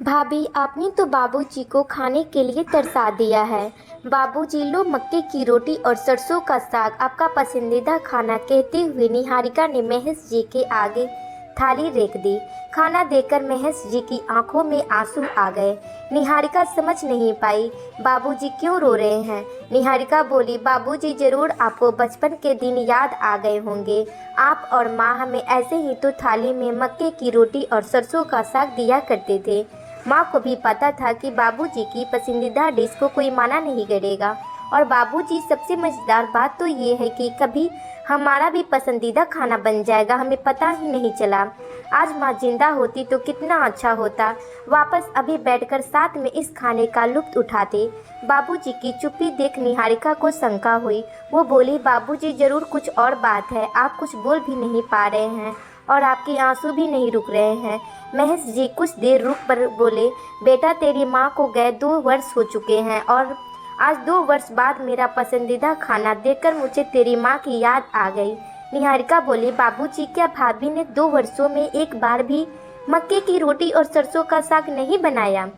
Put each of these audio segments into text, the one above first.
भाभी, आपने तो बाबूजी को खाने के लिए तरसा दिया है। बाबूजी, लो मक्के की रोटी और सरसों का साग, आपका पसंदीदा खाना, कहते हुए निहारिका ने महेश जी के आगे थाली रख दी। खाना देकर महेश जी की आंखों में आंसू आ गए। निहारिका समझ नहीं पाई, बाबूजी क्यों रो रहे हैं। निहारिका बोली, बाबूजी, जरूर आपको बचपन के दिन याद आ गए होंगे। आप और माँ हमें ऐसे ही तो थाली में मक्के की रोटी और सरसों का साग दिया करते थे। माँ को भी पता था कि बाबूजी की पसंदीदा डिश को कोई माना नहीं करेगा। और बाबूजी, सबसे मज़ेदार बात तो ये है कि कभी हमारा भी पसंदीदा खाना बन जाएगा, हमें पता ही नहीं चला। आज माँ जिंदा होती तो कितना अच्छा होता। वापस अभी बैठकर साथ में इस खाने का लुत्फ़ उठाते। बाबूजी की चुप्पी देख निहारिका को शंका हुई। वो बोली, बाबूजी, ज़रूर कुछ और बात है। आप कुछ बोल भी नहीं पा रहे हैं और आपके आंसू भी नहीं रुक रहे हैं। महेश जी कुछ देर रुक कर बोले, बेटा, तेरी माँ को गए 2 वर्ष हो चुके हैं और आज 2 वर्ष बाद मेरा पसंदीदा खाना देखकर मुझे तेरी माँ की याद आ गई। निहारिका बोली, बाबूजी, क्या भाभी ने 2 वर्षों में एक बार भी मक्के की रोटी और सरसों का साग नहीं बनाया?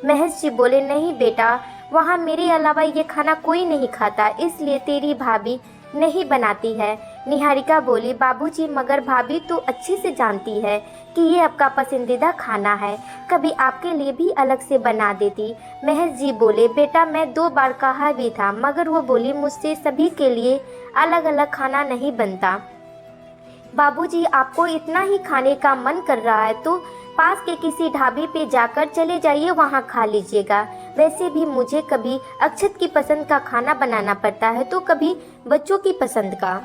महेश जी बोले, नहीं बेटा, वहाँ मेरे अलावा ये खाना कोई नहीं खाता, इसलिए तेरी भाभी नहीं बनाती है। निहारिका बोली, बाबूजी, मगर भाभी तो अच्छे से जानती है कि ये आपका पसंदीदा खाना है, कभी आपके लिए भी अलग से बना देती। महेश जी बोले, बेटा, मैं 2 बार कहा भी था, मगर वो बोली मुझसे सभी के लिए अलग अलग खाना नहीं बनता। बाबूजी, आपको इतना ही खाने का मन कर रहा है तो पास के किसी ढाबे पे जाकर चले जाइए, वहाँ खा लीजिएगा। वैसे भी मुझे कभी अक्षत की पसंद का खाना बनाना पड़ता है तो कभी बच्चों की पसंद का।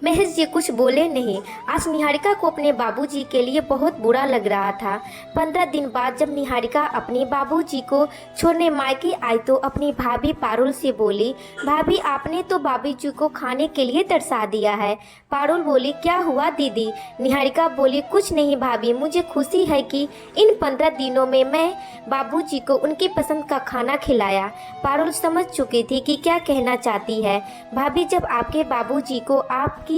महेश जी कुछ बोले नहीं। आज निहारिका को अपने बाबूजी के लिए बहुत बुरा लग रहा था। 15 दिन बाद जब निहारिका अपने बाबूजी को छोड़ने मायके आई तो अपनी भाभी पारुल से बोली, भाभी, आपने तो बाबूजी को खाने के लिए तरसा दिया है। पारुल बोली, क्या हुआ दीदी? निहारिका बोली, कुछ नहीं भाभी, मुझे खुशी है कि इन 15 दिनों में मैं बाबूजी को उनकी पसंद का खाना खिलाया। पारुल समझ चुकी थी कि क्या कहना चाहती है। भाभी, जब आपके बाबूजी को आपकी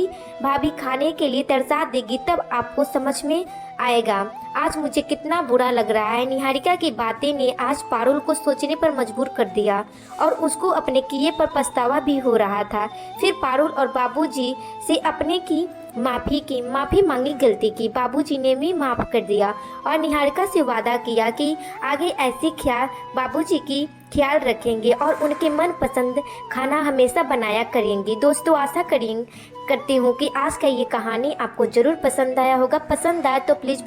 भाभी खाने के लिए तरसा देगी तब आपको समझ में आएगा। आज मुझे कितना बुरा लग रहा है। निहारिका की बातें ने आज पारुल को सोचने पर मजबूर कर दिया और उसको अपने किए पर पछतावा भी हो रहा था। फिर पारुल और बाबूजी से अपने की माफ़ी मांगी, गलती की। बाबूजी ने भी माफ़ कर दिया और निहारिका से वादा किया कि आगे ऐसे बाबूजी की ख्याल रखेंगे और उनके मनपसंद खाना हमेशा बनाया करेंगे। दोस्तों, आशा करती हूँ कि आज का ये कहानी आपको ज़रूर पसंद आया होगा। पसंद आया तो प्लीज़